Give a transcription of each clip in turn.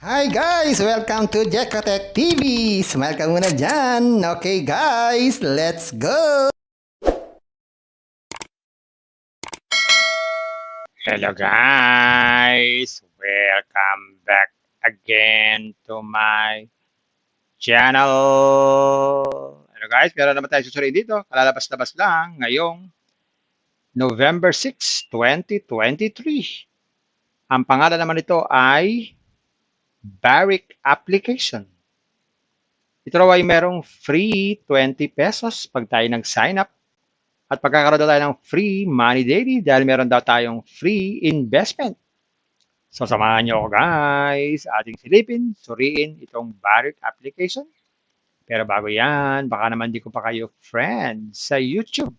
Hi guys! Welcome to Jekotech TV! Smile ka muna dyan! Okay guys, let's go! Hello guys! Welcome back again to my channel! Hello guys, meron naman tayo susuri dito. Kalalabas-labas lang ngayong November 6, 2023. Ang pangalan naman nito ay Barrick Application. Ito raw ay merong free 20 pesos pag tayo nag-sign up. At pagkakaroon daw tayo ng free money daily dahil meron daw tayong free investment. So samahan niyo ako guys, ating silipin, suriin itong Barrick application. Pero bago yan, baka naman di ko pa kayo friend sa YouTube.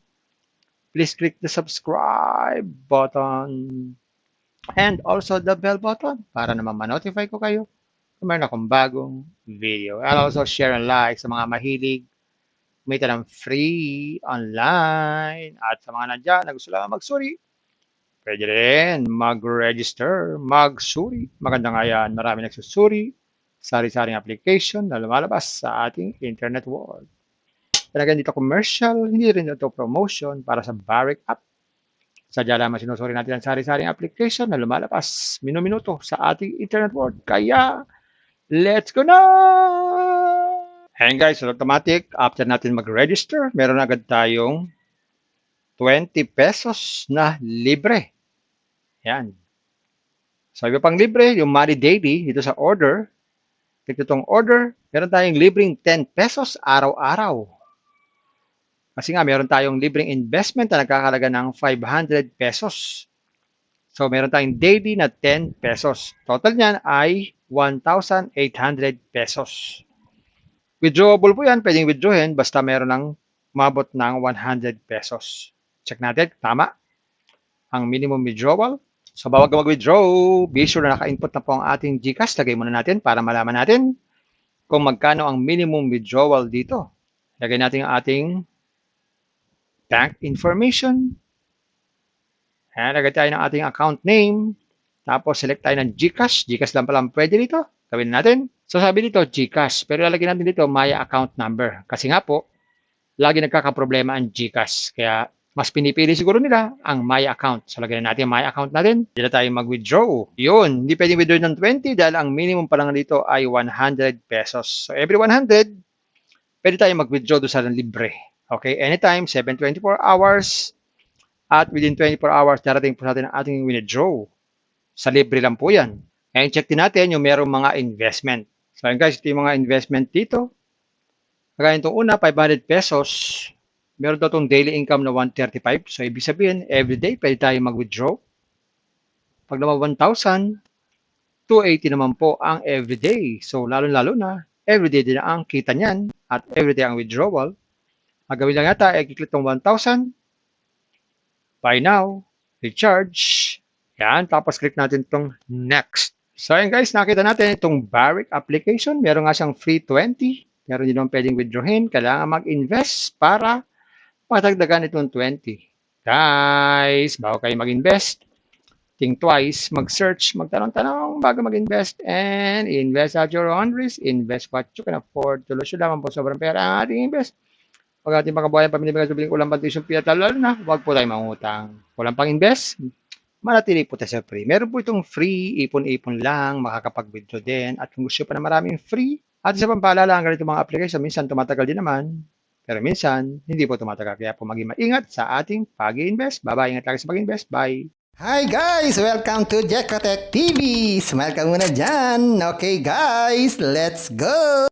Please click the subscribe button and also the bell button para naman ma-notify ko kayo kung meron akong bagong video. And also share and like sa mga mahilig kumita ng free online. At sa mga nandiyan na gusto lang magsuri, pwede rin mag-register, magsuri. Maganda nga yan, marami nagsusuri, sari-saring application na lumalabas sa ating internet world. Talagang dito commercial, hindi rin ito promotion para sa Barrick app. Sadya lamang sinusuri natin ang sari-saring application na lumalabas minuminuto sa ating internet world. Kaya, let's go na! And guys, automatic, after natin mag-register, meron agad tayong 20 pesos na libre. Yan. So, iba pang libre, yung Money Daily, dito sa order, click itong order, meron tayong libreng 10 pesos araw-araw. Kasi nga, meron tayong libreng investment na nagkakalaga ng 500 pesos. So, meron tayong daily na 10 pesos. Total niyan ay 1,800 pesos. Withdrawable po yan, pwedeng withdrawin basta meron ng umabot ng 100 pesos. Check natin, tama. Ang minimum withdrawal. So, bawag ka mag-withdraw, be sure na naka-input na po ang ating GCash. Lagay muna natin para malaman natin kung magkano ang minimum withdrawal dito. Lagay natin ang ating bank information. Ayan, lagay tayo ng ating account name. Tapos, select tayo ng GCash. GCash lang pala pwede dito. Gawin natin. So, sabi dito, GCash. Pero lalagay natin dito, Maya account number. Kasi nga po, lagi nagkakaproblema ang GCash. Kaya, mas pinipili siguro nila ang My Account. So, lagyan natin ang My Account natin. Dito tayo mag-withdraw. Yun, hindi pwedeng withdraw ng 20 dahil ang minimum pa lang dito ay 100 pesos. So, every 100, pwede tayo mag-withdraw doon sa libre. Okay, anytime, 7-24 hours. At within 24 hours, darating po natin ang ating withdraw. Sa libre lang po yan. And check din natin yung merong mga investment. So, yun guys, ito yung mga investment dito. Kagaya itong una, 500 pesos. Meron daw itong daily income na 135. So, ibig sabihin, everyday, pwede tayo mag-withdraw. Pag naman 1,000, 280 naman po ang everyday. So, lalo-lalo na, everyday din ang kita niyan at everyday ang withdrawal. Ang gawin lang yata, i-click itong 1,000. Buy now, recharge. Yan, tapos click natin itong next. So, yun guys, nakita natin itong Barrick application. Meron nga siyang free 20. Meron din naman pwedeng withdrawin. Kailangan mag-invest para patagdagan itong 20. Guys, bago kayo mag-invest, think twice, mag-search, magtanong-tanong bago mag-invest, and invest at your own risk. Invest what you can afford. Tulusyo lamang po sobrang pera ang ating invest. Pag ating makabuhay ang pamilya, subiling ulang pantisyon, piyat, lalo na, huwag po tayo mangutang. Walang pang-invest, manatili po tayo sa free. Meron po itong free, ipon-ipon lang, makakapag-withdraw din, at kung gusto pa na maraming free, at isa pang paalala, ang ganito mga application, minsan tumatagal din naman, pero minsan, hindi po tumatagal. Kaya po maging maingat sa ating pag-invest. Bye-bye. Ingat lagi sa pag-invest. Bye. Hi guys! Welcome to Jekotech TV! Smile ka muna dyan! Okay guys, let's go!